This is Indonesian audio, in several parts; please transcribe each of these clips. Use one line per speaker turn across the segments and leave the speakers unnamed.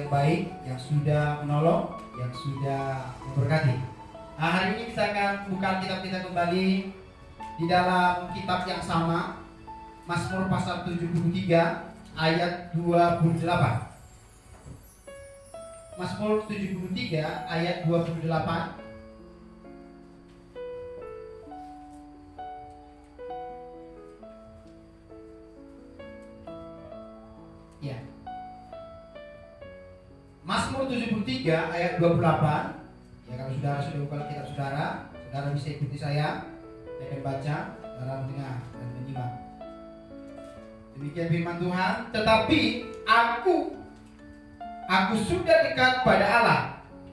yang baik, yang sudah menolong, yang sudah memberkati. Nah, hari ini kita akan buka kitab kita kembali di dalam kitab yang sama, Mazmur pasal 73 ayat 28. Mazmur 73 ayat 28. Ya. Mazmur 73 ayat 28. Ya, kalau saudara sudah buka kitab saudara bisa ikuti saya akan baca, saudara mendengar dan menyimak. Demikian firman Tuhan. Tetapi aku sudah dekat pada Allah.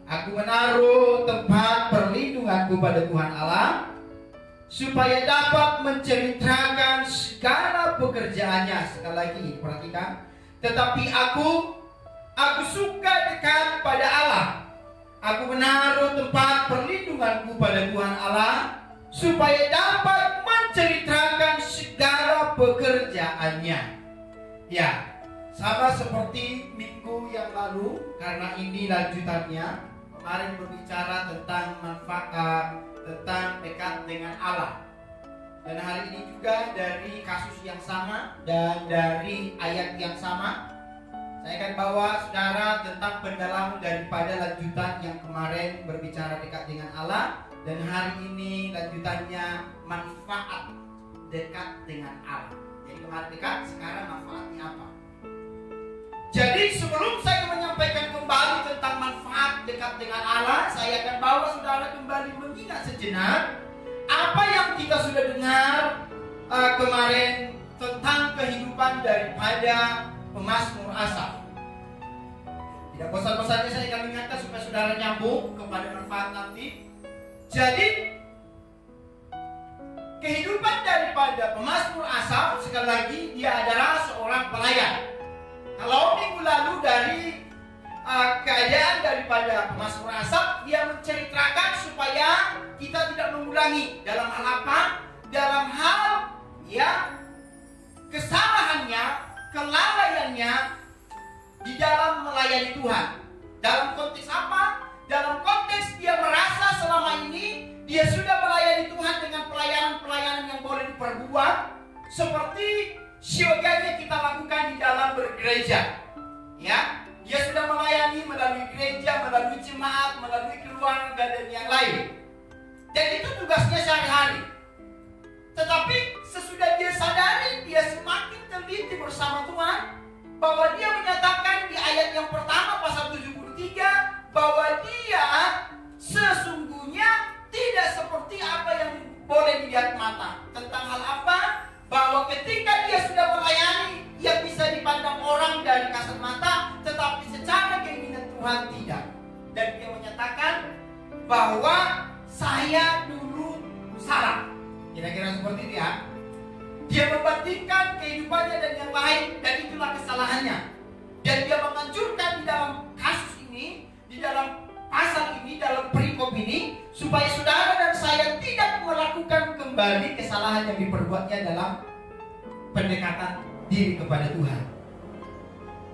Aku menaruh tempat perlindunganku pada Tuhan Allah, supaya dapat menceritakan segala pekerjaannya. Sekali lagi perhatikan. Tetapi aku suka dekat pada Allah. Aku menaruh tempat perlindunganku pada Tuhan Allah, supaya dapat menceritakan segala pekerjaannya. Ya, sama seperti minggu yang lalu, karena ini lanjutannya. Kemarin berbicara tentang manfaat, tentang dekat dengan Allah. Dan hari ini juga dari kasus yang sama dan dari ayat yang sama, saya akan bawa saudara tentang pendalaman daripada lanjutan yang kemarin berbicara dekat dengan Allah. Dan hari ini lanjutannya manfaat dekat dengan Allah. Jadi kemarin dekat, sekarang manfaatnya apa? Jadi sebelum saya menyampaikan kembali tentang manfaat dekat dengan Allah, saya akan bawa saudara kembali mengingat sejenak apa yang kita sudah dengar kemarin tentang kehidupan daripada pemazmur Asaf. Tidak bosan-bosannya saya akan ingatkan supaya saudara nyambung kepada manfaat nanti. Jadi kehidupan daripada pemazmur Asaf, sekali lagi dia adalah seorang pelayan. Kalau minggu lalu dari keadaan daripada pemazmur Asaf, dia menceritakan supaya kita tidak mengulangi. Dalam hal apa? Dalam hal ya kesalahannya, kelalaiannya di dalam melayani Tuhan. Dalam konteks apa? Dalam konteks dia merasa selama ini dia sudah melayani Tuhan dengan pelayanan-pelayanan yang boleh diperbuat, seperti syoganya kita lakukan di dalam bergereja. Ya, dia sudah melayani melalui gereja, melalui jemaat, melalui keluarga dan yang lain. Dan itu tugasnya sehari-hari. Tetapi sesudah dia sadari, dia semakin teliti bersama Tuhan, bahwa dia menyatakan di ayat yang pertama pasal 73 bahwa dia sesungguhnya tidak seperti apa yang boleh dilihat mata. Tentang hal apa? Bahwa ketika dia sudah melayani, ia bisa dipandang orang dari kasat mata, tetapi secara keinginan Tuhan tidak. Dan dia menyatakan bahwa saya dulu salah. Kira-kira seperti itu ya. Dia membandingkan kehidupannya dan yang lain, dan itulah kesalahannya. Dan dia menganjurkan di dalam kasus ini, di dalam pasal ini, dalam perikop ini, supaya saudara dan saya tidak melakukan kembali kesalahan yang diperbuatnya dalam pendekatan diri kepada Tuhan.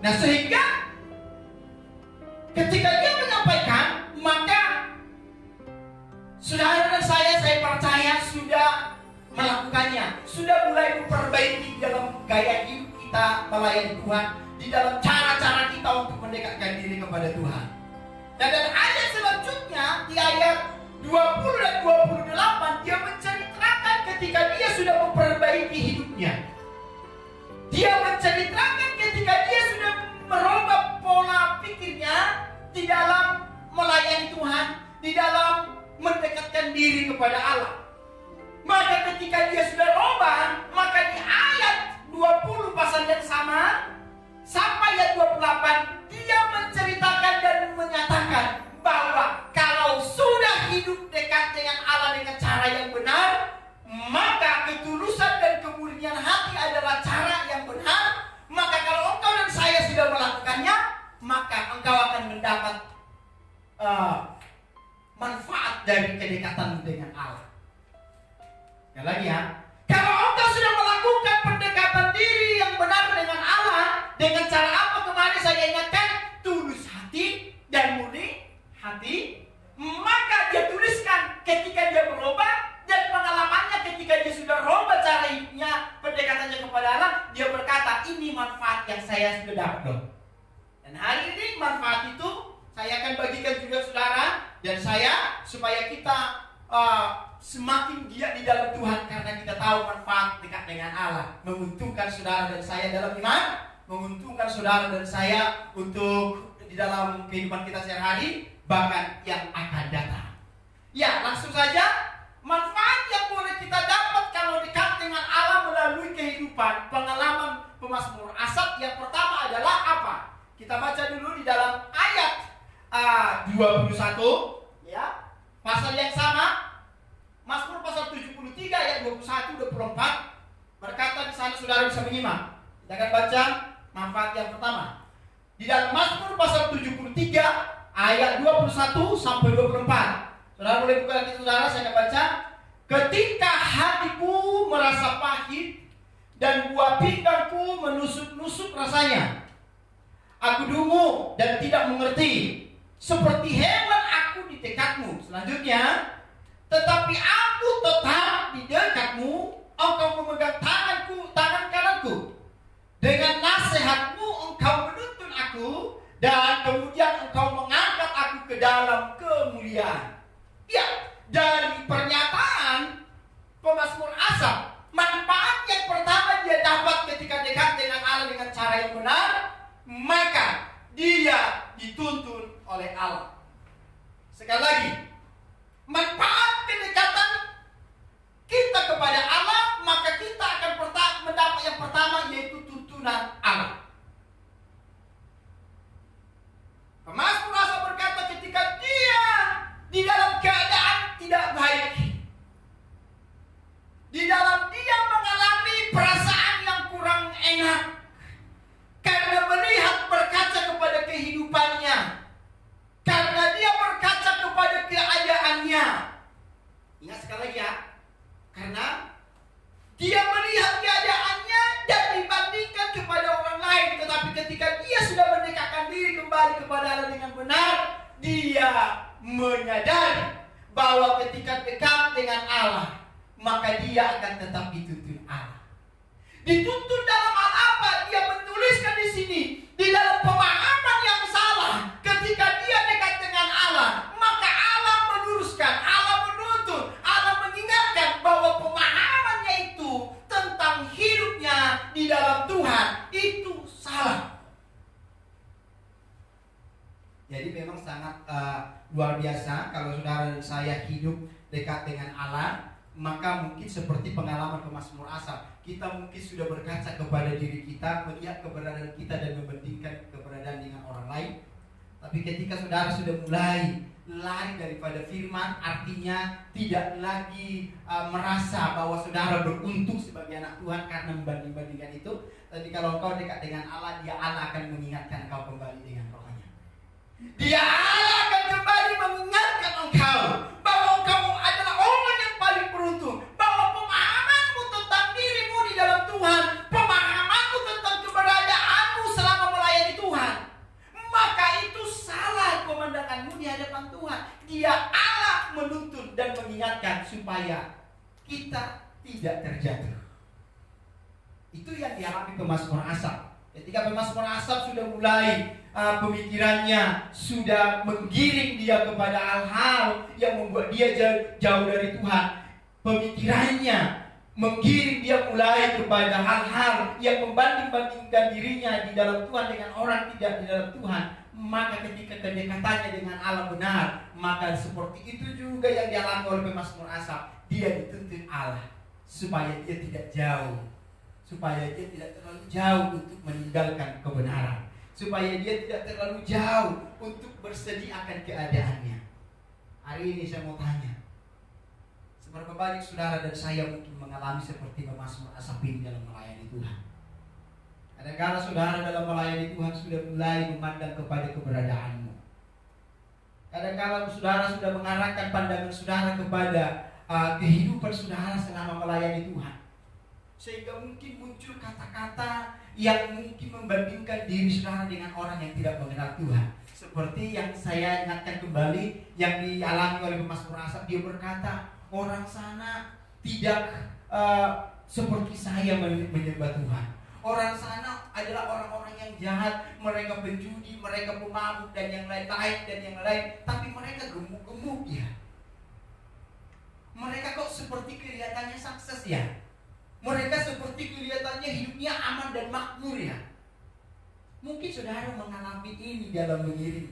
Nah, sehingga ketika dia menyampaikan, maka saudara dan saya percaya sudah melakukannya, sudah mulai memperbaiki dalam gaya hidup kita melayani Tuhan, di dalam cara-cara kita untuk mendekatkan diri kepada Tuhan. Dan dari ayat selanjutnya, di ayat 20 dan 28, dia menceritakan ketika dia sudah memperbaiki hidupnya. Dia menceritakan ketika dia sudah merubah pola pikirnya di dalam melayani Tuhan, di dalam mendekatkan diri kepada Allah. Maka ketika dia sudah rubah, maka di ayat 20 pasal yang sama sampai ayat 28, dia menceritakan dan menyatakan bahwa kalau sudah hidup dekat dengan Allah dengan cara yang benar, maka ketulusan dan kemurnian hati adalah cara yang benar. Maka kalau engkau dan saya sudah melakukannya, maka engkau akan mendapat manfaat dari kedekatan dengan Allah. Sekali lagi ya, kalau engkau sudah melakukan pendekatan diri yang benar dengan Allah, dengan cara apa kemarin saya ingatkan? Tulus ketika dia berubah, dan pengalamannya ketika dia sudah rubah cara hidupnya, pendekatannya kepada Allah, dia berkata, ini manfaat yang saya sudah dapat loh. Dan hari ini manfaat itu saya akan bagikan juga saudara dan saya, supaya kita semakin giat di dalam Tuhan, karena kita tahu manfaat dekat dengan Allah menguntungkan saudara dan saya dalam iman, menguntungkan saudara dan saya untuk di dalam kehidupan kita sehari-hari, bahkan yang akan datang. Ya, langsung saja, manfaat yang boleh kita dapat kalau dekat dengan Allah melalui kehidupan pengalaman pemazmur Asaf, yang pertama adalah apa? Kita baca dulu di dalam ayat 21, ya, pasal yang sama, Mazmur pasal 73 ayat 21-24 berkata di sana, saudara bisa menyimak. Kita akan baca manfaat yang pertama. Di dalam Mazmur pasal 73 ayat 21 sampai 24. Saudara boleh buka lagi saudara, saya akan baca. Ketika hatiku merasa pahit dan buah pinggangku menusuk-nusuk rasanya, aku dungu dan tidak mengerti, seperti hewan aku di dekatmu. Selanjutnya, tetapi aku tetap di dekatmu, engkau memegang tangan kananku. Dengan nasihatmu engkau menuntun aku, dan kemudian engkau mengangkat aku ke dalam kemuliaan. Ya, dari pernyataan pemazmur Asaf, manfaat yang pertama dia dapat ketika dekat dengan Allah dengan cara yang benar, maka dia dituntun oleh Allah. Sekali lagi, manfaat kedekatan kita kepada Allah, maka kita akan mendapat yang pertama, yaitu tuntunan Allah. Pemazmur Asaf berkata, ketika dia di dalam keadaan tidak baik, di dalam dia mengalami perasaan yang kurang enak, karena melihat berkaca kepada kehidupannya, karena dia berkaca kepada keadaannya. Ingat sekali lagi ya, karena dia melihat keadaannya dan dibandingkan kepada orang lain. Tetapi ketika dia sudah mendekatkan diri kembali kepada Allah dengan benar, dia menyadari bahwa ketika dekat dengan Allah, maka dia akan tetap dituntun Allah. Dituntun dalam hal apa? Dia menuliskan di sini, di dalam pemahaman yang salah. Ketika dia dekat dengan Allah, maka Allah meluruskan, Allah menuntun, Allah mengingatkan bahwa pemahamannya itu tentang hidupnya di dalam Tuhan itu salah. Jadi memang sangat luar biasa kalau saudara dan saya hidup dekat dengan Allah, maka mungkin seperti pengalaman pemazmur Asaf, kita mungkin sudah berkaca kepada diri kita, melihat keberadaan kita dan membandingkan keberadaan dengan orang lain. Tapi ketika saudara sudah mulai lari daripada firman, artinya tidak lagi merasa bahwa saudara beruntung sebagai anak Tuhan karena membanding-bandingkan itu. Tapi kalau engkau dekat dengan Allah, dia Allah akan mengingatkan engkau kembali dengan rohnya. Dia Allah akan kembali mengingatkan engkau bahwa engkau adalah orang yang paling beruntung, bahwa pemahamanmu tentang dirimu di dalam Tuhan, pemahamanmu tentang keberadaanmu selama melayani Tuhan, maka itu salah pemandanganmu di hadapan Tuhan. Dia Allah menuntun dan mengingatkan supaya kita tidak terjatuh. Itu yang dialami pemazmur Asaf. Ketika pemazmur Asaf sudah mulai pemikirannya sudah menggiring dia kepada hal-hal yang membuat dia jauh dari Tuhan, pemikirannya menggiring dia mulai kepada hal-hal yang membanding-bandingkan dirinya di dalam Tuhan dengan orang tidak di dalam Tuhan, maka ketika kedekatannya dengan Allah benar, maka seperti itu juga yang dialami oleh pemazmur Asaf. Dia dituntun Allah supaya dia tidak jauh, supaya dia tidak terlalu jauh untuk meninggalkan kebenaran, supaya dia tidak terlalu jauh untuk bersedih akan keadaannya. Hari ini saya mau tanya, seberapa banyak saudara dan saya mungkin mengalami seperti pemazmur Asaf ini dalam melayani Tuhan? Kadang-kadang saudara dalam melayani Tuhan sudah mulai memandang kepada keberadaanmu. Kadang-kadang saudara sudah mengarahkan pandangan saudara kepada kehidupan saudara selama melayani Tuhan. Sehingga mungkin muncul kata-kata yang mungkin membandingkan diri saudara dengan orang yang tidak mengenal Tuhan. Seperti yang saya ingatkan kembali yang dialami oleh pemazmur Asaf. Dia berkata, orang sana tidak seperti saya menyembah Tuhan. Orang sana adalah orang-orang yang jahat, mereka penjudi, mereka pemabuk dan yang lain. Tapi mereka gemuk-gemuk ya. Mereka kok seperti kelihatannya sukses ya. Mereka seperti kelihatannya hidupnya aman dan makmur ya. Mungkin saudara mengalami ini dalam mengiring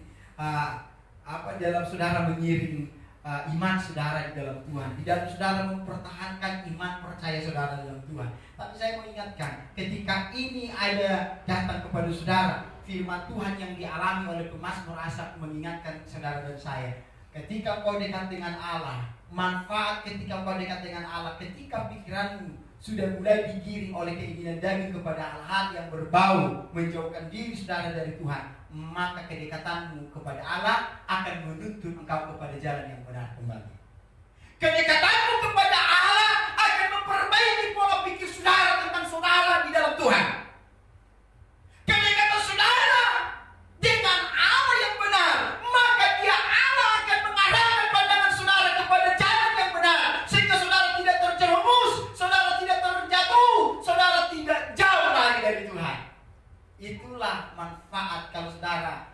dalam saudara mengiring iman saudara di dalam Tuhan. Di dalam saudara mempertahankan iman percaya saudara dalam Tuhan. Tapi saya mau ingatkan, ketika ini ada datang kepada saudara firman Tuhan yang dialami oleh pemazmur Asaf mengingatkan saudara dan saya. Ketika kau dekat dengan Allah, manfaat ketika kau dekat dengan Allah, ketika pikiranmu sudah mulai digiring oleh keinginan daging kepada hal-hal yang berbau menjauhkan diri saudara dari Tuhan, maka kedekatanmu kepada Allah akan menuntun engkau kepada jalan yang benar kembali. Kedekatanmu kepada Allah akan memperbaiki pola pikir saudara tentang saudara di dalam Tuhan. Kedekatan saudara dengan Allah yang benar, maka Allah akan mengarahkan pandangan saudara kepada jalan yang benar, sehingga saudara tidak terjerumus, saudara tidak terjatuh, saudara tidak jauh lari dari Tuhan. Itulah manfaat kalau saudara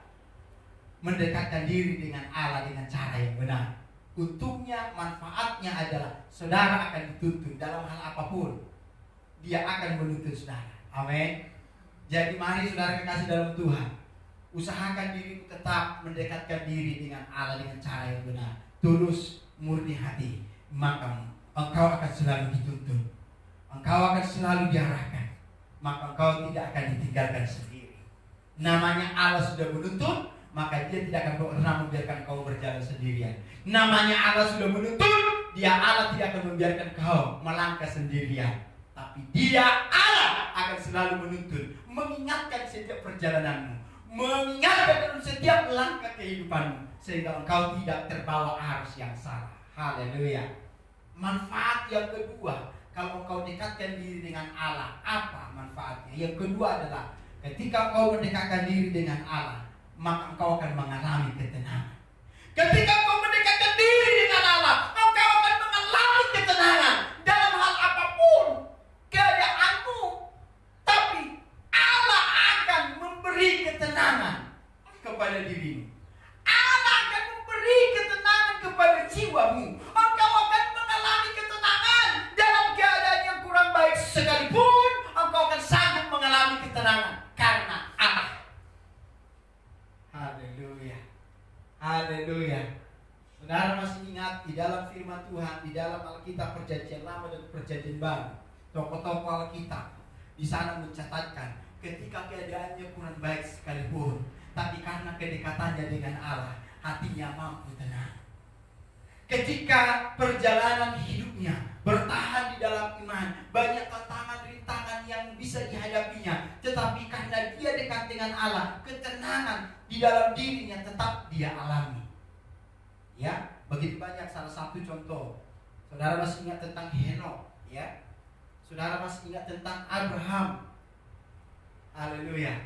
mendekatkan diri dengan Allah dengan cara yang benar. Untungnya, manfaatnya adalah saudara akan dituntun dalam hal apapun. Dia akan menuntun saudara. Amin. Jadi mari saudara kekasih dalam Tuhan, usahakan diri tetap mendekatkan diri dengan Allah dengan cara yang benar, tulus, murni hati. Maka engkau akan selalu dituntun, engkau akan selalu diarahkan, maka engkau tidak akan ditinggalkan sendiri. Namanya Allah sudah menuntun, maka Dia tidak akan pernah membiarkan kau berjalan sendirian. Namanya Allah sudah menuntun, Allah tidak akan membiarkan kau melangkah sendirian. Tapi Dia Allah akan selalu menuntun, mengingatkan setiap perjalananmu, mengingatkan dalam setiap langkah kehidupanmu, sehingga engkau tidak terbawa arus yang salah. Haleluya. Manfaat yang kedua, kalau engkau dekatkan diri dengan Allah, apa manfaatnya? Yang kedua adalah ketika engkau mendekatkan diri dengan Allah, maka engkau akan mengalami ketenangan. Ketika engkau mendekatkan diri dengan Allah, engkau akan mengalami ketenangan dalam hal apapun keadaanmu. Tapi Allah akan memberi ketenangan kepada dirimu. Allah akan memberi ketenangan kepada jiwamu. Engkau akan mengalami ketenangan dalam keadaan yang kurang baik sekalipun. Engkau akan sanggup mengalami ketenangan karena Allah. Haleluya. Haleluya. Saudara masih ingat di dalam firman Tuhan, di dalam Alkitab Perjanjian Lama dan Perjanjian Baru, tokoh-tokoh Alkitab di sana mencatatkan ketika keadaannya kurang baik sekalipun, tapi karena kedekatannya dengan Allah, hatinya mampu tenang. Ketika perjalanan hidupnya bertahan di dalam iman, banyak tantangan rintangan yang bisa dihadapinya, tetapi karena dia dekat dengan Allah, ketenangan di dalam dirinya tetap dia alami. Ya, begitu banyak. Salah satu contoh, saudara masih ingat tentang Henokh, ya? Saudara masih ingat tentang Abraham. Haleluya.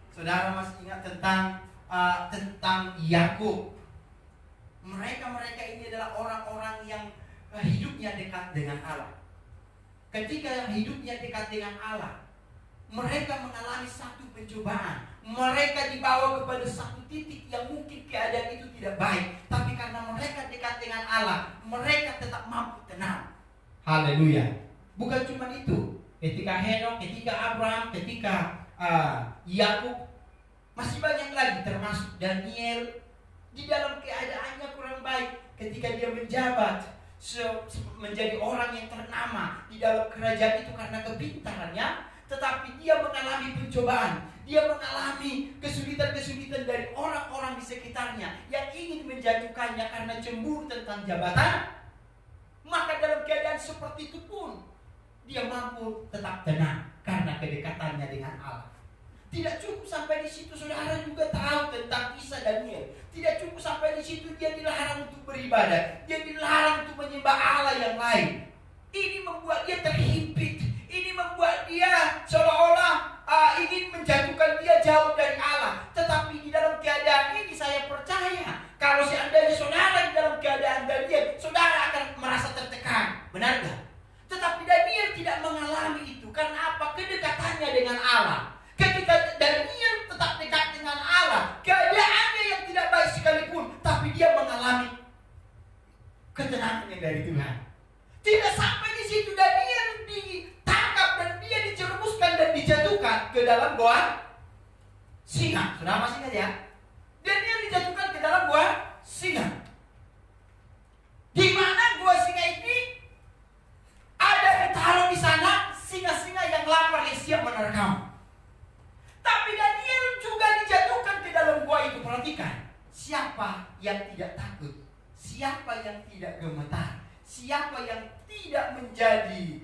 Saudara masih ingat tentang Yakub. Mereka ini adalah orang-orang yang hidupnya dekat dengan Allah. Ketika hidupnya dekat dengan Allah, mereka mengalami satu pencobaan. Mereka dibawa kepada satu titik yang mungkin keadaan itu tidak baik, tapi karena mereka dekat dengan Allah, mereka tetap mampu tenang. Haleluya. Bukan cuma itu. Ketika Henokh, ketika Abraham, ketika Yakub, masih banyak lagi, termasuk Daniel, di dalam keadaannya kurang baik. Ketika dia menjabat menjadi orang yang ternama di dalam kerajaan itu karena kepintarannya, tetapi dia mengalami pencobaan, dia mengalami kesulitan-kesulitan dari orang-orang di sekitarnya yang ingin menjatuhkannya karena cemburu tentang jabatan. Maka dalam keadaan seperti itu pun dia mampu tetap tenang karena kedekatannya dengan Allah. Tidak cukup sampai di situ, saudara juga tahu tentang kisah Daniel. Tidak cukup sampai di situ, dia dilarang untuk beribadah, dia dilarang untuk menyembah Allah yang lain. Ini membuat dia terhimpit. benar gak? Tetapi Daniel tidak mengalami itu. Karena apa? Kedekatannya dengan Allah. Ketika Daniel tetap dekat dengan Allah, keadaannya yang tidak baik sekalipun, tapi dia mengalami ketenangan yang dari Tuhan. Tidak sampai di situ, Daniel ditangkap dan dia dijerumuskan dan dijatuhkan ke dalam goa singa. Sudah masih ingat ya? Daniel dijatuhkan ke dalam goa singa. Di mana goa singa ini ada ditaruh di sana singa-singa yang lapar yang siap menerkam. Tapi Daniel juga dijatuhkan ke dalam gua itu. Perhatikan, siapa yang tidak takut? Siapa yang tidak gemetar? Siapa yang tidak menjadi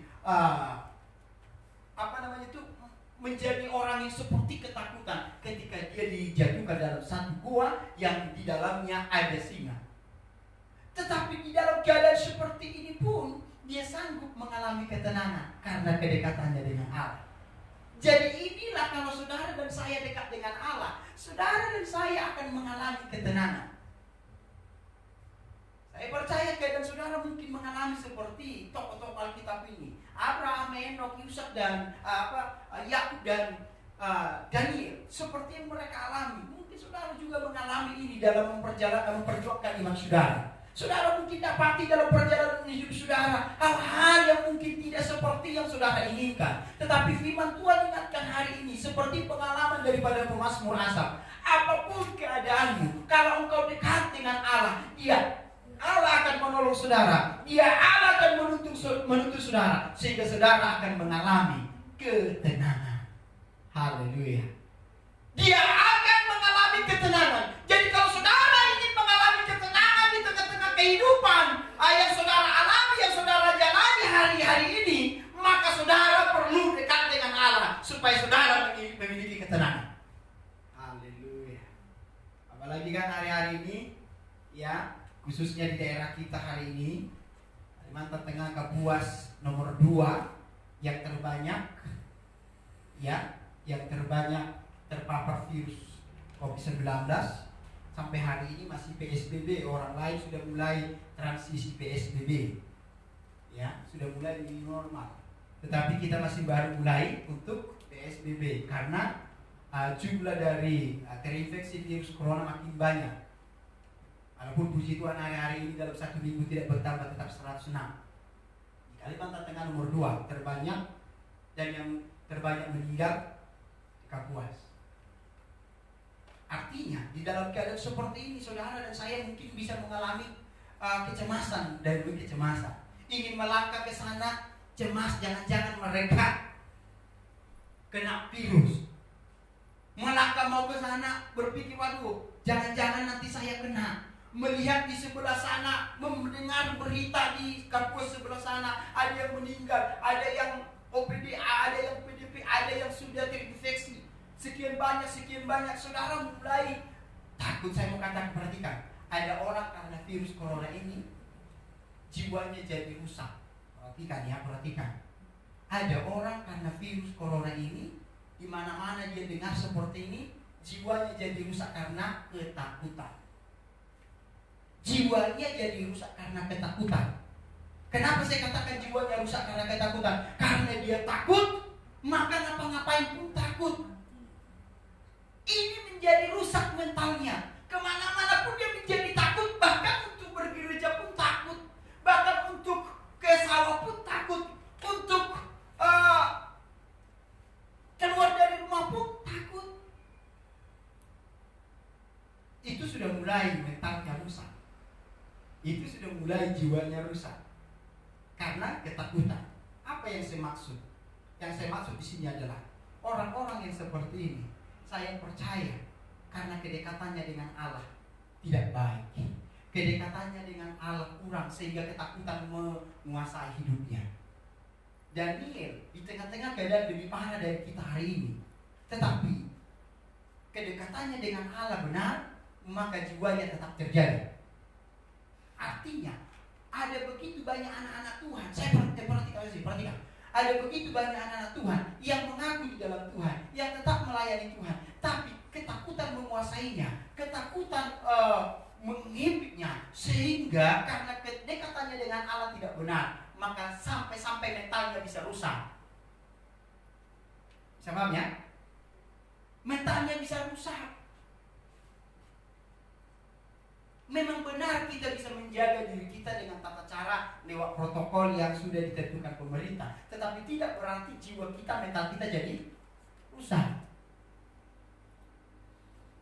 menjadi orang yang seperti ketakutan ketika dia dijatuhkan dalam satu gua yang di dalamnya ada singa. Tetapi di dalam keadaan seperti ini pun dia sanggup mengalami ketenangan karena kedekatannya dengan Allah. Jadi inilah kalau saudara dan saya dekat dengan Allah, saudara dan saya akan mengalami ketenangan. Saya percaya keadaan saudara mungkin mengalami seperti tokoh-tokoh Alkitab ini. Abraham, Henokh, Yusak dan Yakub dan Daniel. Seperti yang mereka alami. Mungkin saudara juga mengalami ini dalam memperjuangkan iman saudara. Saudara mungkin dapati dalam perjalanan hidup saudara hal-hal yang mungkin tidak seperti yang saudara inginkan. Tetapi firman Tuhan ingatkan hari ini seperti pengalaman daripada pemazmur Asaf. Apapun keadaanmu, kalau engkau dekat dengan Allah, Allah akan menolong saudara. Allah akan menuntun saudara. Sehingga saudara akan mengalami ketenangan. Haleluya. Dia akan mengalami ketenangan. Jadi kalau saudara ingin mengalami ketenangan di tengah-tengah kehidupan yang saudara alami, yang saudara jalani hari-hari ini, maka saudara perlu dekat dengan Allah supaya saudara memiliki ketenangan. Haleluya. Apalagi kan hari-hari ini, ya, khususnya di daerah kita hari ini, Kalimantan Tengah, Kapuas nomor 2 yang terbanyak, ya, yang terbanyak terpapar virus COVID-19. Sampai hari ini masih PSBB, orang lain sudah mulai transisi PSBB, ya, sudah mulai new normal. Tetapi kita masih baru mulai untuk PSBB karena jumlah dari terinfeksi virus corona makin banyak. Walaupun puji Tuhan hari-hari ini dalam 1 minggu tidak bertambah, tetap 106. Di Kalimantan Tengah nomor 2 terbanyak, dan yang terbanyak meninggal di Kapuas. Artinya di dalam keadaan seperti ini saudara dan saya mungkin bisa mengalami kecemasan dan kecemasan. Ingin melangkah ke sana, cemas jangan-jangan mereka kena virus. Melangkah mau ke sana berpikir, waduh, jangan-jangan nanti saya kena. Melihat di sebelah sana, mendengar berita di kampus sebelah sana, ada yang meninggal, ada yang OPD, ada yang PDP, ada yang sudah terinfeksi. Sekian banyak, saudara mulai takut. Saya mau katakan, perhatikan, ada orang karena virus corona ini jiwanya jadi rusak. Perhatikan ya, perhatikan. Ada orang karena virus corona ini, di mana-mana dia dengar seperti ini, jiwanya jadi rusak karena ketakutan. Jiwanya jadi rusak karena ketakutan. Kenapa saya katakan jiwanya rusak karena ketakutan? Karena dia takut, maka ngapa-ngapain pun takut. Ini menjadi rusak mentalnya. Kemana-mana pun dia menjadi takut. Bahkan untuk bergereja pun takut. Bahkan untuk ke sawah pun takut. Untuk keluar dari rumah pun takut. Itu sudah mulai mentalnya rusak. Itu sudah mulai jiwanya rusak karena ketakutan. Apa yang saya maksud? Yang saya maksud di sini adalah orang-orang yang seperti ini, saya percaya karena kedekatannya dengan Allah tidak baik. Kedekatannya dengan Allah kurang sehingga ketakutan menguasai hidupnya. Daniel di tengah-tengah keadaan lebih parah dari kita hari ini, tetapi kedekatannya dengan Allah benar, maka jiwanya tetap terjaga. Artinya ada begitu banyak anak-anak Tuhan. Saya perhatikan. Ada begitu banyak anak-anak Tuhan yang mengaku di dalam Tuhan, yang tetap melayani Tuhan, tapi ketakutan menguasainya, ketakutan menghimpitnya, sehingga karena kedekatannya dengan Allah tidak benar, maka sampai mentalnya bisa rusak. Bisa paham ya? Mentalnya bisa rusak. Memang benar kita bisa menjaga diri kita dengan tata cara lewat protokol yang sudah ditentukan pemerintah, tetapi tidak berarti jiwa kita, mental kita jadi rusak.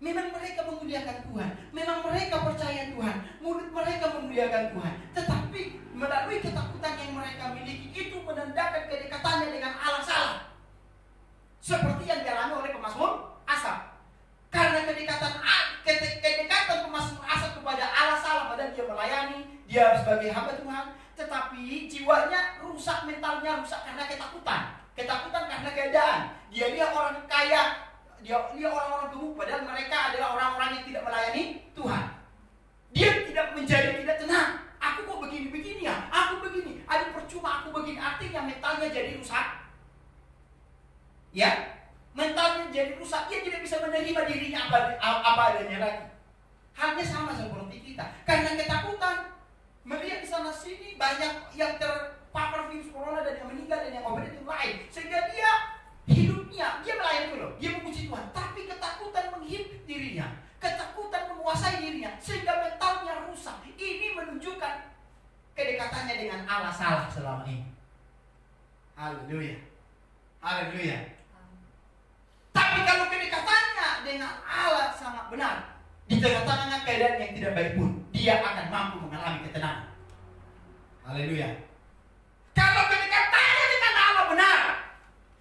Memang mereka memuliakan Tuhan, memang mereka percaya Tuhan, mulut mereka memuliakan Tuhan, tetapi melalui ketakutan yang mereka miliki itu menandakan kedekatannya dengan Allah salah. Seperti yang dialami oleh pemazmur Asaf. Karena kedekatan pemazmur Asaf kepada Allah salah, padahal dia melayani, dia sebagai hamba Tuhan, tetapi jiwanya rusak, mentalnya rusak karena ketakutan. Ketakutan karena keadaan. Dia lihat orang kaya, dia lihat orang-orang gemuk, padahal mereka adalah orang-orang yang tidak melayani Tuhan. Dia tidak tenang. Aku kok begini-begini ya? Aku begini. Aduh percuma aku begini. Artinya mentalnya jadi rusak. Ya, mentalnya jadi rusak. Dia tidak bisa menerima dirinya apa adanya lagi. Halnya sama seperti kita. Karena ketakutan, melihat di sana sini banyak yang terpapar virus corona dan yang meninggal dan yang yang lain, sehingga dia hidupnya, dia melayani dulu, dia memuji Tuhan, tapi ketakutan menghimpit dirinya, ketakutan menguasai dirinya, sehingga mentalnya rusak. Ini menunjukkan kedekatannya dengan Allah salah selama ini. Haleluya, haleluya. Tapi kalau kedekatannya dengan Allah sangat benar, di tengah-tengah keadaan yang tidak baik pun, dia akan mampu mengalami ketenangan. Haleluya. Kalau kedekatannya dengan Allah benar,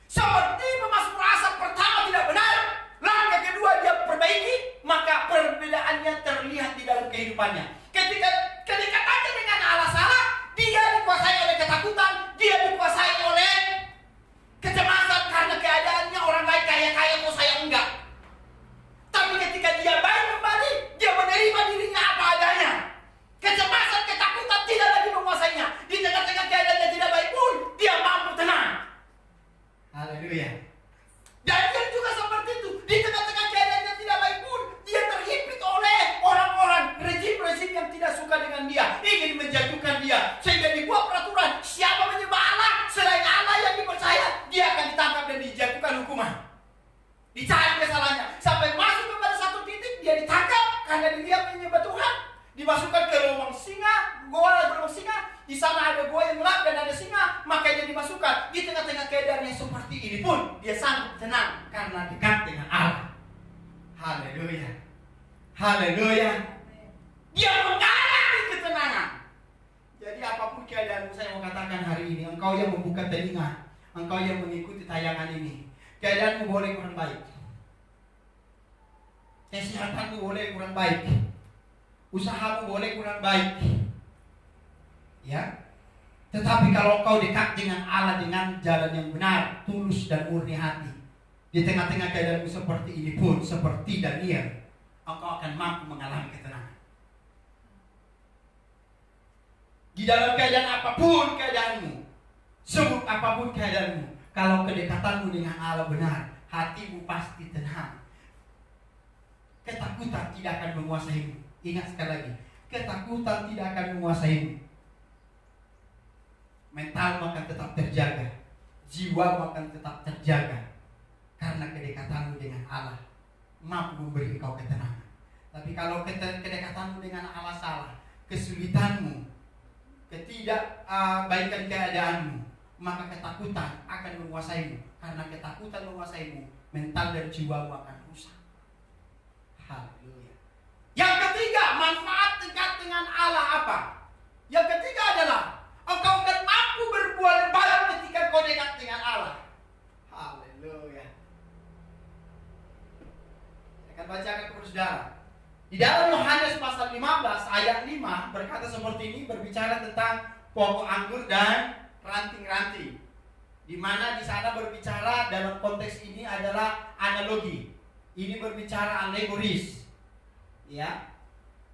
seperti pemazmur Asaf pertama tidak benar, langkah kedua dia perbaiki, maka perbedaannya terlihat di dalam kehidupannya. Ketika kedekatannya dengan Allah salah, dia dikuasai oleh ketakutan, dia dikuasai oleh kecemasan karena keadaannya orang lain kaya-kaya kok saya enggak. Tapi ketika dia baik kembali, dia menerima dirinya apa adanya. Kecemasan, ketakutan tidak lagi menguasainya. Di tengah-tengah keadaannya tidak baik pun, dia mampu tenang. Haleluya. Dan dia juga seperti itu. Di tengah-tengah keadaannya tidak baik pun, dia terhimpit oleh orang-orang, rezim-rezim yang tidak suka dengan dia, ingin menjatuhkan dia, sehingga dibuat peraturan, siapa menyembah Allah selain Allah yang dipercaya, dia akan ditangkap dan dijatuhkan hukuman. Dicari kesalahannya sampai masuk kepada satu titik, dia ditangkap karena dia menyembah Tuhan, dimasukkan ke lubang singa, lubang singa. Di sana ada gua yang gelap dan ada singa, makanya dimasukkan. Di tengah-tengah keadaan yang seperti ini pun dia sanggup tenang karena dekat dengan Allah. Haleluya, haleluya. Dia mengalami ketenangan. Jadi apapun keadaanmu, saya mau katakan hari ini, engkau yang membuka telinga, engkau yang mengikuti tayangan ini, keadaanmu boleh kurang baik, kesehatanmu boleh kurang baik, usahamu boleh kurang baik, ya. Tetapi kalau kau dekat dengan Allah dengan jalan yang benar, tulus dan murni hati, di tengah-tengah keadaanmu seperti ini pun, seperti Daniel, engkau akan mampu mengalami ketenangan. Di dalam keadaan apapun keadaanmu, seburuk apapun keadaanmu, kalau kedekatanmu dengan Allah benar, hatimu pasti tenang. Ketakutan tidak akan menguasaimu. Ingat sekali lagi, ketakutan tidak akan menguasaimu. Mentalmu akan tetap terjaga, jiwamu akan tetap terjaga, karena kedekatanmu dengan Allah mampu memberi engkau ketenangan. Tapi kalau kedekatanmu dengan Allah salah, kesulitanmu, ketidakbaikan keadaanmu, maka ketakutan akan menguasaimu. Karena ketakutan menguasaimu, mental dan jiwamu akan rusak. Haleluya. Yang ketiga, manfaat dekat dengan Allah apa? Yang ketiga adalah engkau akan mampu berbuat baik ketika kau dekat dengan Allah. Haleluya. Saya akan bacakan kepada saudara. Di dalam Yohanes pasal 15 ayat 5 berkata seperti ini, berbicara tentang pokok anggur dan ranting-ranting. Di mana di sana berbicara dalam konteks ini adalah analogi. Ini berbicara alegoris. Ya.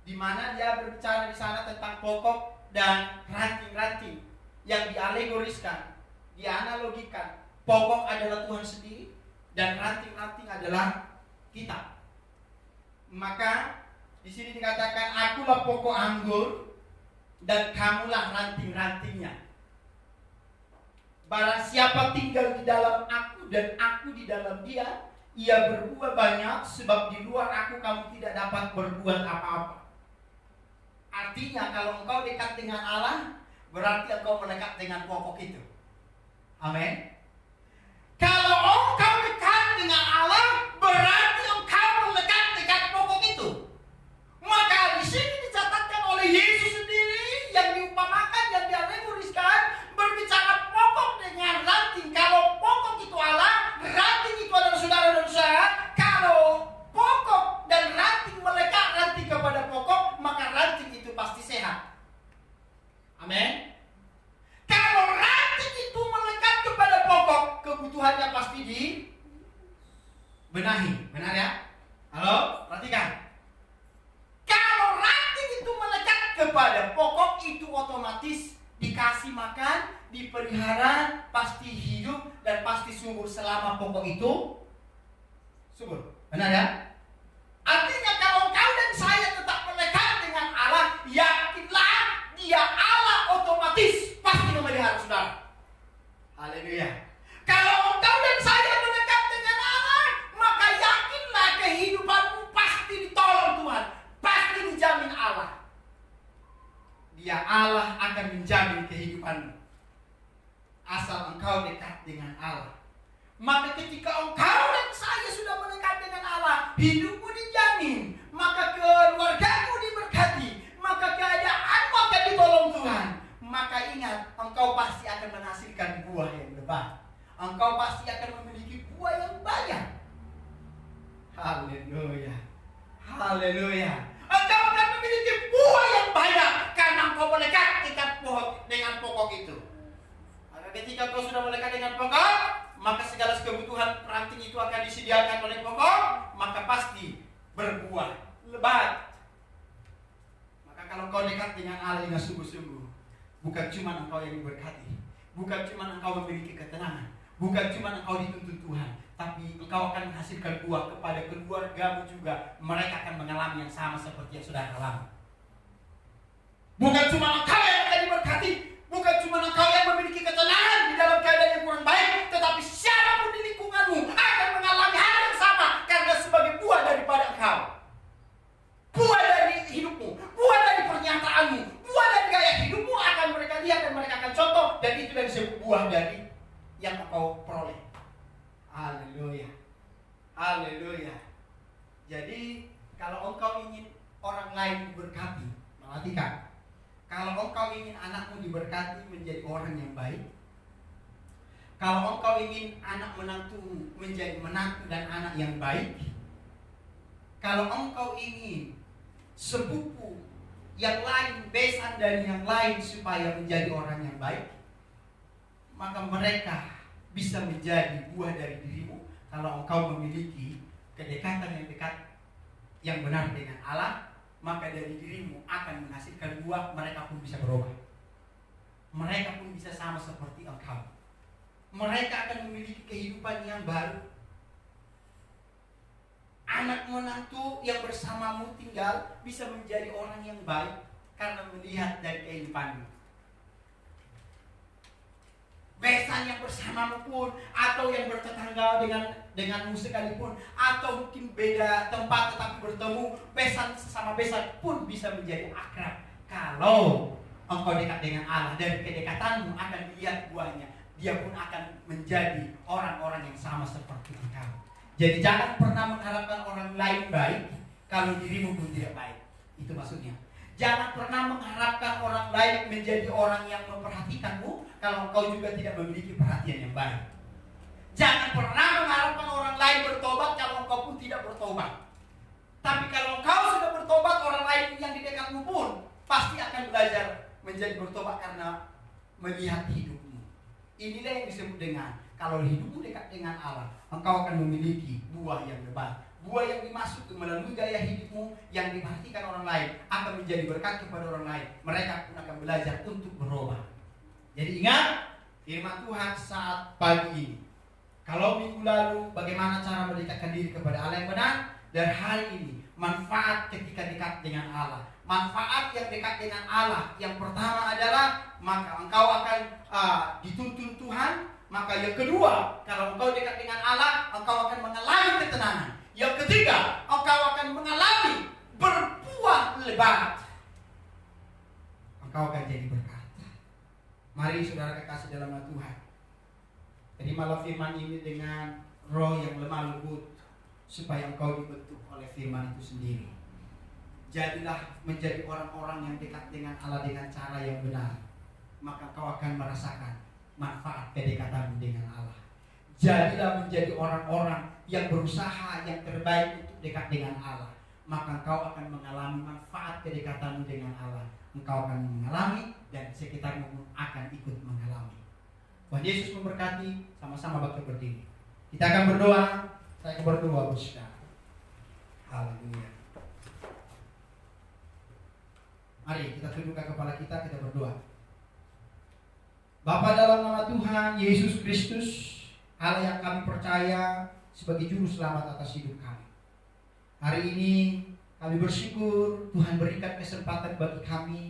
Di mana dia berbicara di sana tentang pokok dan ranting-ranting yang dialegoriskan, dianalogikan. Pokok adalah Tuhan sendiri dan ranting-ranting adalah kita. Maka di sini dikatakan, akulah pokok anggur dan kamulah ranting-rantingnya. Barang siapa tinggal di dalam aku dan aku di dalam dia, ia berbuah banyak, sebab di luar aku kamu tidak dapat berbuat apa-apa. Artinya kalau engkau dekat dengan Allah, berarti engkau melekat dengan pokok itu. Amin. Kalau engkau dekat dengan Allah, berarti engkau melekat dengan pokok itu. Maka di sini dicatatkan oleh Yesus sendiri yang diumpamakan, yang dialegoriskan, berbicara pokok dengan ranting. Kalau pokok itu Allah, ranting itu adalah saudara dan saya. Kalau pokok dan ranting melekat ranting kepada pokok, maka ranting itu pasti sehat. Amin. Kalau ranting itu melekat kepada pokok, kebutuhannya pasti dibenahi. Benar ya? Halo? Perhatikan. Kalau ranting itu melekat kepada pokok, itu otomatis dikasih makan, dipelihara, pasti hidup dan pasti subur selama pokok itu subur. Benar ya? Artinya kalau kau dan saya tetap melekat dengan Allah, yakinlah dia Allah, otomatis pasti memelihara saudara. Haleluya. Kalau engkau dan saya mendekat dengan Allah, maka yakinlah kehidupanmu pasti ditolong Tuhan, pasti dijamin Allah. Dia Allah akan menjamin kehidupanmu asal engkau dekat dengan Allah. Maka ketika engkau dan saya sudah mendekat dengan Allah, hidupmu dijamin, maka keluargamu diberkati, maka keadaanmu akan ditolong Tuhan. Maka ingat, engkau pasti akan menghasilkan buah yang lebat. Engkau pasti akan memiliki buah yang banyak. Haleluya. Haleluya. Engkau akan memiliki buah yang banyak karena engkau melekat dengan pokok itu. Maka ketika engkau sudah melekat dengan pokok, maka segala kebutuhan ranting itu akan disediakan oleh pokok, maka pasti berbuah lebat. Maka kalau engkau dekat dengan Allah dengan sungguh-sungguh, bukan cuma engkau yang diberkati, bukan cuma engkau memiliki ketenangan, bukan cuma engkau dituntut Tuhan, tapi engkau akan menghasilkan buah kepada keluargamu juga. Mereka akan mengalami yang sama seperti yang sudah alami. Bukan cuma engkau yang akan diberkati, bukan cuma engkau yang memiliki ketenangan di dalam keadaan yang kurang baik, tetapi siapapun di lingkunganmu akan mengalami hal yang sama karena sebagai buah daripada engkau. Buah dari hidupmu, buah dari pernyataanmu, buah dari gaya hidupmu akan mereka lihat dan mereka akan contoh, dan itu dari sebuah buah dari yang engkau peroleh. Haleluya. Haleluya. Jadi kalau engkau ingin orang lain diberkati, perhatikan. Kalau engkau ingin anakmu diberkati menjadi orang yang baik, kalau engkau ingin anak menantumu menjadi menantu dan anak yang baik, kalau engkau ingin sepupu yang lain, besan dari yang lain supaya menjadi orang yang baik, maka mereka bisa menjadi buah dari dirimu kalau engkau memiliki kedekatan yang dekat yang benar dengan Allah. Maka dari dirimu akan menghasilkan buah, mereka pun bisa berubah. Mereka pun bisa sama seperti engkau. Mereka akan memiliki kehidupan yang baru. Anak menantu yang bersamamu tinggal bisa menjadi orang yang baik karena melihat dari kehidupanmu. Besan yang bersamamu pun, atau yang bertetangga denganmu sekalipun, atau mungkin beda tempat tetapi bertemu, besan sesama besan pun bisa menjadi akrab kalau engkau dekat dengan Allah. Dari kedekatanmu akan dilihat buahnya, dia pun akan menjadi orang-orang yang sama seperti engkau. Jadi jangan pernah mengharapkan orang lain baik kalau dirimu pun tidak baik. Itu maksudnya. Jangan pernah mengharapkan orang lain menjadi orang yang memperhatikanmu kalau engkau juga tidak memiliki perhatian yang baik. Jangan pernah mengharapkan orang lain bertobat kalau engkau pun tidak bertobat. Tapi kalau engkau sudah bertobat, orang lain yang di dekatmu pun pasti akan belajar menjadi bertobat karena melihat hidupmu. Inilah yang disebut dengan kalau hidupmu dekat dengan Allah, engkau akan memiliki buah yang lebat. Buah yang dimaksud melalui gaya hidupmu yang diperhatikan orang lain akan menjadi berkat kepada orang lain. Mereka pun akan belajar untuk berubah. Jadi ingat firman Tuhan saat pagi ini. Kalau minggu lalu bagaimana cara mendekatkan diri kepada Allah yang benar, dan hari ini manfaat ketika dekat dengan Allah. manfaat yang dekat dengan Allah. Yang pertama adalah maka engkau akan dituntun Tuhan. Maka yang kedua, kalau engkau dekat dengan Allah, engkau akan mengalami ketenangan. Yang ketiga, engkau akan mengalami berbuah lebat. Engkau akan jadi berkat. Mari saudara kekasih dalam nama Tuhan, terimalah firman ini dengan roh yang lemah lembut, supaya engkau dibentuk oleh firman itu sendiri. Jadilah menjadi orang-orang yang dekat dengan Allah dengan cara yang benar, maka engkau akan merasakan manfaat kedekatanmu dengan Allah. Jadilah menjadi orang-orang yang berusaha yang terbaik untuk dekat dengan Allah, maka engkau akan mengalami manfaat kedekatanmu dengan Allah. Engkau akan mengalami dan sekitarmu pun akan ikut mengalami. Tuhan Yesus memberkati. Sama-sama bangkit berdiri. Kita akan berdoa. Saya berdoa bersama. Haleluya. Mari kita tundukkan kepala kita berdoa. Bapa, dalam nama Tuhan Yesus Kristus, Allah yang kami percaya sebagai juru selamat atas hidup kami, hari ini kami bersyukur Tuhan berikan kesempatan bagi kami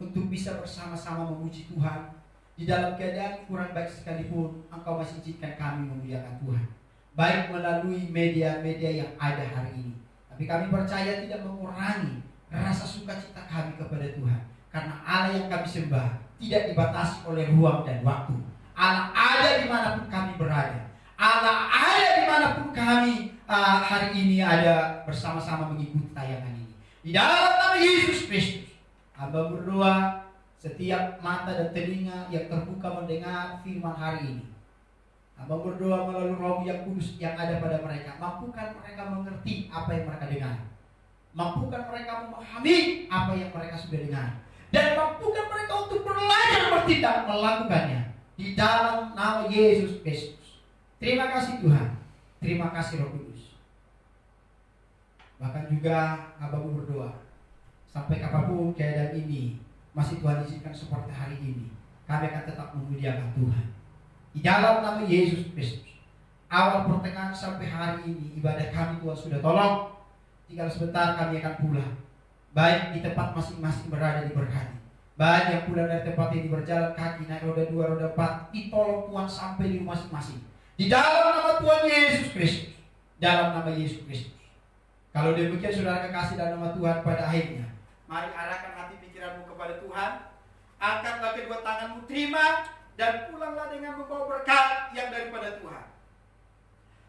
untuk bisa bersama-sama memuji Tuhan. Di dalam keadaan kurang baik sekalipun, Engkau masih izinkan kami memuliakan Tuhan, baik melalui media-media yang ada hari ini. Tapi kami percaya tidak mengurangi rasa sukacita kami kepada Tuhan, karena Allah yang kami sembah tidak dibatasi oleh ruang dan waktu. Allah ada dimanapun kami berada. Allah ada dimanapun kami hari ini ada bersama-sama mengikuti tayangan ini. Di dalam nama Yesus Kristus, hamba berdoa setiap mata dan telinga yang terbuka mendengar firman hari ini. Hamba berdoa melalui Roh yang kudus yang ada pada mereka. Mampukan mereka mengerti apa yang mereka dengar. Mampukan mereka memahami apa yang mereka sudah dengar. Dan mampukan mereka untuk belajar bertindak melakukannya. Di dalam nama Yesus Kristus. Terima kasih Tuhan. Terima kasih Roh Kudus. Bahkan juga Abamu berdoa, sampai kapanpun keadaan ini masih Tuhan izinkan seperti hari ini, kami akan tetap memuliakan Tuhan. Di dalam nama Yesus Kristus. Awal pertengahan sampai hari ini ibadah kami Tuhan sudah tolong. Tinggal sebentar kami akan pulang. Baik di tempat masing-masing berada diberkati. Baik yang pulang dari tempat ini berjalan kaki, naik roda 2, roda 4, ditolong Tuhan sampai di rumah masing-masing. Di dalam nama Tuhan Yesus Kristus. Dalam nama Yesus Kristus. Kalau demikian saudara kekasih dalam nama Tuhan, pada akhirnya mari arahkan hati pikiranmu kepada Tuhan. Angkatlah kedua tanganmu, terima, dan pulanglah dengan membawa berkat yang daripada Tuhan.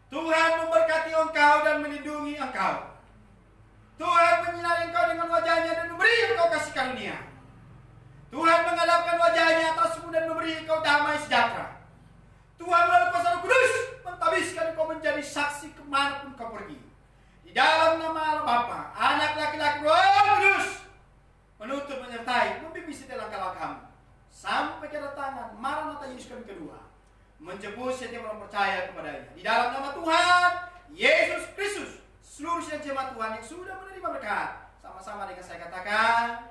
Tuhan memberkati engkau dan melindungi engkau. Tuhan menyinari engkau dengan wajahnya dan memberi engkau kasih karunia. Tuhan mengadapkan wajahnya atasmu dan memberi engkau damai sejahtera. Tuhan melalui kuasa Roh Kudus mentabiskan engkau menjadi saksi kemanapun kau pergi. Di dalam nama Allah Bapa, Anak, laki-laki, Roh Kudus menuntut, menyertai, membimbing setiap langkah-langkahmu sampai kedatangan Maranatha Yesus kami kedua, menjemput setiap orang percaya kepadanya. Di dalam nama Tuhan Yesus Kristus, seluruh sidang jemaat Tuhan yang sudah menerima berkat, sama-sama dengan saya katakan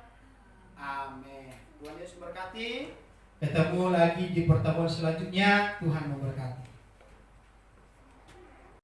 amin. Tuhan Yesus memberkati. Ketemu lagi di pertemuan selanjutnya. Tuhan memberkati.